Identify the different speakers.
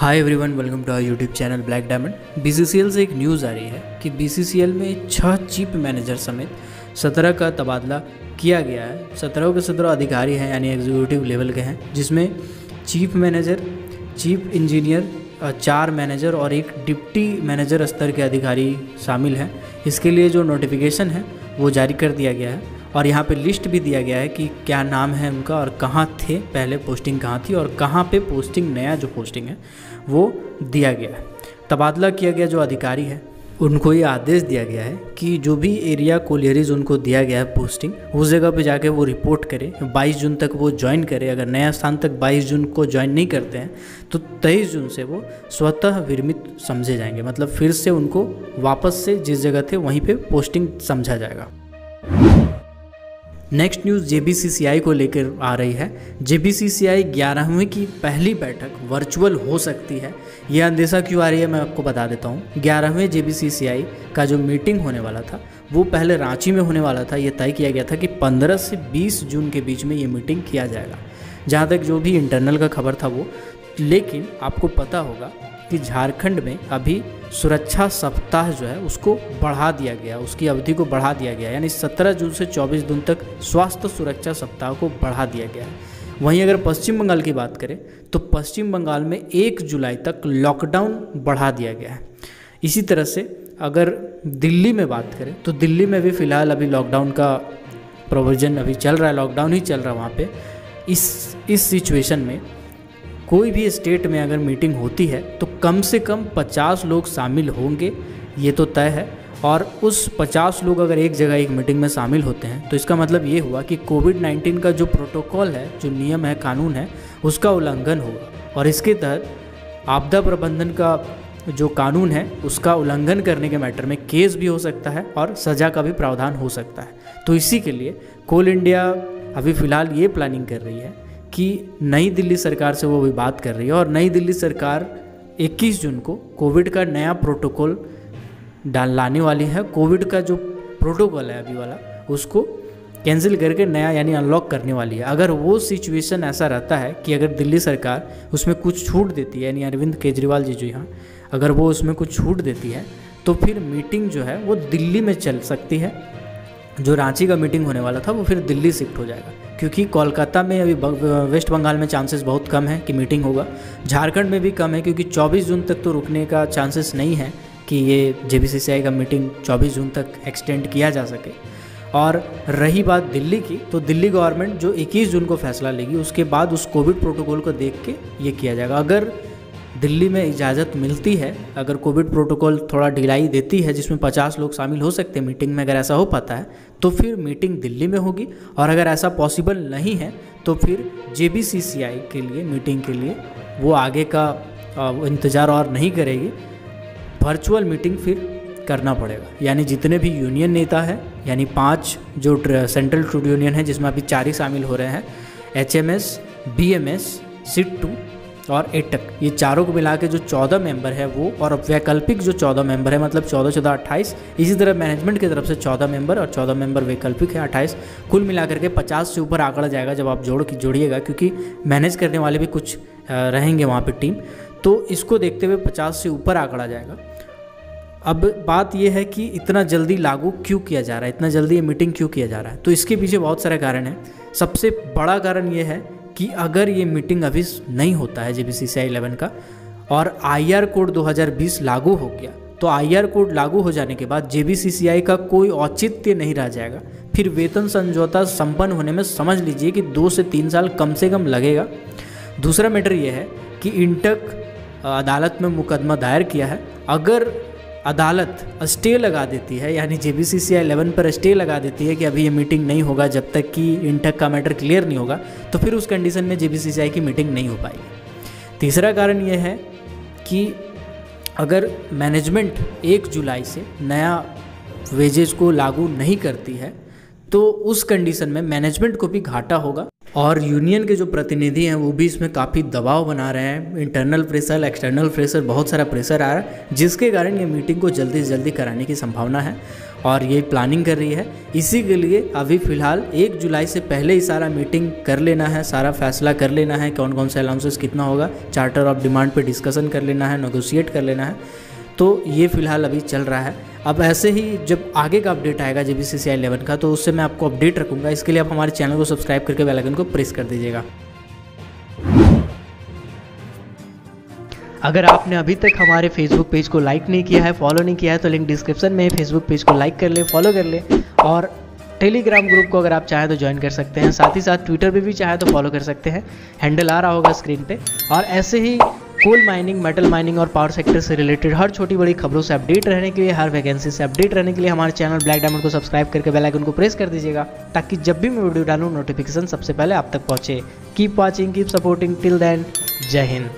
Speaker 1: Hi everyone, welcome to our YouTube channel black diamond. BCCL से एक news आ रही है कि बीसीसीएल में 6 चीफ मैनेजर समेत 17 का तबादला किया गया है। 17 के 17 अधिकारी हैं, यानी एग्जीक्यूटिव लेवल के हैं, जिसमें chief manager, chief engineer, 4 manager और एक डिप्टी मैनेजर स्तर के अधिकारी शामिल हैं। इसके लिए जो नोटिफिकेशन है वो जारी कर दिया गया है और यहाँ पे लिस्ट भी दिया गया है कि क्या नाम है उनका और कहाँ थे, पहले पोस्टिंग कहाँ थी और कहाँ पे पोस्टिंग, नया जो पोस्टिंग है वो दिया गया है। तबादला किया गया जो अधिकारी है उनको ये आदेश दिया गया है कि जो भी एरिया कोलियरीज उनको दिया गया है पोस्टिंग, उस जगह पे जाके वो रिपोर्ट करें। 22 जून तक वो ज्वाइन करें। अगर नया स्थान तक 22 जून को ज्वाइन नहीं करते हैं तो 23 जून से वो स्वतः विरमित समझे जाएंगे, मतलब फिर से उनको वापस से जिस जगह थे वहीं पे पोस्टिंग समझा जाएगा। नेक्स्ट न्यूज़ जेबीसीसीआई को लेकर आ रही है। जेबीसीसीआई 11वीं की पहली बैठक वर्चुअल हो सकती है। यह अंदेशा क्यों आ रही है मैं आपको बता देता हूँ। 11वें जेबीसीसीआई का जो मीटिंग होने वाला था वो पहले रांची में होने वाला था। ये तय किया गया था कि 15 से 20 जून के बीच में ये मीटिंग किया जाएगा, जहाँ तक जो भी इंटरनल का खबर था वो। लेकिन आपको पता होगा कि झारखंड में अभी सुरक्षा सप्ताह जो है उसको बढ़ा दिया गया, उसकी अवधि को बढ़ा दिया गया, यानी 17 जून से 24 जून तक स्वास्थ्य सुरक्षा सप्ताह को बढ़ा दिया गया है। वहीं अगर पश्चिम बंगाल की बात करें तो पश्चिम बंगाल में 1 जुलाई तक लॉकडाउन बढ़ा दिया गया है। इसी तरह से अगर दिल्ली में बात करें तो दिल्ली में भी फ़िलहाल अभी लॉकडाउन का प्रोविज़न अभी चल रहा है, लॉकडाउन ही चल रहा है वहाँ पे। इस सिचुएशन में कोई भी स्टेट में अगर मीटिंग होती है तो कम से कम 50 लोग शामिल होंगे, ये तो तय है। और उस 50 लोग अगर एक जगह एक मीटिंग में शामिल होते हैं तो इसका मतलब ये हुआ कि कोविड-19 का जो प्रोटोकॉल है, जो नियम है, कानून है, उसका उल्लंघन होगा। और इसके तहत आपदा प्रबंधन का जो कानून है उसका उल्लंघन करने के मैटर में केस भी हो सकता है और सज़ा का भी प्रावधान हो सकता है। तो इसी के लिए कोल इंडिया अभी फ़िलहाल ये प्लानिंग कर रही है कि नई दिल्ली सरकार से वो भी बात कर रही है और नई दिल्ली सरकार 21 जून को कोविड का नया प्रोटोकॉल लाने वाली है। कोविड का जो प्रोटोकॉल है अभी वाला उसको कैंसिल करके नया यानी अनलॉक करने वाली है। अगर वो सिचुएशन ऐसा रहता है कि अगर दिल्ली सरकार उसमें कुछ छूट देती है, यानी अरविंद केजरीवाल जी जो यहाँ अगर वो उसमें कुछ छूट देती है तो फिर मीटिंग जो है वो दिल्ली में चल सकती है। जो रांची का मीटिंग होने वाला था वो फिर दिल्ली शिफ्ट हो जाएगा, क्योंकि कोलकाता में अभी वेस्ट बंगाल में चांसेस बहुत कम है कि मीटिंग होगा। झारखंड में भी कम है, क्योंकि 24 जून तक तो रुकने का चांसेस नहीं है कि ये जेबीसीसीआई का मीटिंग 24 जून तक एक्सटेंड किया जा सके। और रही बात दिल्ली की, तो दिल्ली गवर्नमेंट जो 21 जून को फैसला लेगी उसके बाद उस कोविड प्रोटोकॉल को देख के ये किया जाएगा। अगर दिल्ली में इजाज़त मिलती है, अगर कोविड प्रोटोकॉल थोड़ा ढिलाई देती है जिसमें 50 लोग शामिल हो सकते हैं मीटिंग में, अगर ऐसा हो पाता है तो फिर मीटिंग दिल्ली में होगी। और अगर ऐसा पॉसिबल नहीं है तो फिर जेबीसीसीआई के लिए मीटिंग के लिए वो आगे का इंतज़ार और नहीं करेगी, वर्चुअल मीटिंग फिर करना पड़ेगा। यानी जितने भी यूनियन नेता हैं, यानी 5 जो सेंट्रल ट्रेड यूनियन है जिसमें अभी 4 ही शामिल हो रहे हैं, HMS, BMS, SIT2 और एटक, ये चारों को मिला के जो 14 मेंबर है वो, और वैकल्पिक जो 14 मेंबर है, मतलब 14 28। इसी तरह मैनेजमेंट की तरफ से 14 मेंबर और 14 मेंबर वैकल्पिक है 28। कुल मिलाकर के 50 से ऊपर आंकड़ा जाएगा जब आप जोड़िएगा, क्योंकि मैनेज करने वाले भी कुछ रहेंगे वहाँ पे टीम। तो इसको देखते हुए 50 से ऊपर आंकड़ा जाएगा। अब बात यह है कि इतना जल्दी लागू क्यों किया जा रहा है, इतना जल्दी ये मीटिंग क्यों किया जा रहा है। तो इसके पीछे बहुत सारे कारण हैं। सबसे बड़ा कारण ये है कि अगर ये मीटिंग अभी नहीं होता है जेबीसीसीआई 11 का और IR कोड 2020 लागू हो गया, तो IR कोड लागू हो जाने के बाद जेबीसीसीआई का कोई औचित्य नहीं रह जाएगा। फिर वेतन समझौता संपन्न होने में समझ लीजिए कि 2 से 3 साल कम से कम लगेगा। दूसरा मैटर ये है कि इंटक अदालत में मुकदमा दायर किया है। अगर अदालत स्टे लगा देती है, यानी जेबीसीसीआई 11 पर स्टे लगा देती है कि अभी ये मीटिंग नहीं होगा जब तक कि इंटक का मैटर क्लियर नहीं होगा, तो फिर उस कंडीशन में जेबीसीसीआई की मीटिंग नहीं हो पाएगी। तीसरा कारण ये है कि अगर मैनेजमेंट 1 जुलाई से नया वेजेस को लागू नहीं करती है तो उस कंडीशन में मैनेजमेंट को भी घाटा होगा और यूनियन के जो प्रतिनिधि हैं वो भी इसमें काफ़ी दबाव बना रहे हैं। इंटरनल प्रेशर, एक्सटर्नल प्रेशर, बहुत सारा प्रेशर आ रहा है, जिसके कारण ये मीटिंग को जल्दी से जल्दी कराने की संभावना है। और ये प्लानिंग कर रही है। इसी के लिए अभी फ़िलहाल 1 जुलाई से पहले ही सारा मीटिंग कर लेना है, सारा फैसला कर लेना है, कौन कौन से अलाउंसेस कितना होगा, चार्टर ऑफ डिमांड पे डिस्कशन कर लेना है, नेगोशिएट कर लेना है। तो ये फ़िलहाल अभी चल रहा है। अब ऐसे ही जब आगे का अपडेट आएगा JBCCI 11 का, तो उससे मैं आपको अपडेट रखूँगा। इसके लिए आप हमारे चैनल को सब्सक्राइब करके बेल आइकन को प्रेस कर दीजिएगा। अगर आपने अभी तक हमारे फेसबुक पेज को लाइक नहीं किया है, फॉलो नहीं किया है, तो लिंक डिस्क्रिप्शन में फेसबुक पेज को लाइक कर ले, फॉलो कर ले। और टेलीग्राम ग्रुप को अगर आप चाहें तो ज्वाइन कर सकते हैं। साथ ही साथ ट्विटर पे भी चाहे तो फॉलो कर सकते हैं, हैंडल आ रहा होगा स्क्रीन पे। और ऐसे ही कोल माइनिंग, मेटल माइनिंग और पावर सेक्टर से रिलेटेड हर छोटी बड़ी खबरों से अपडेट रहने के लिए, हर वैकेंसी से अपडेट रहने के लिए हमारे चैनल ब्लैक डायमंड को सब्सक्राइब करके बेल आइकन को प्रेस कर दीजिएगा, ताकि जब भी मैं वीडियो डालूँ नोटिफिकेशन सबसे पहले आप तक पहुँचे। Keep watching, keep supporting, till then, जय हिंद।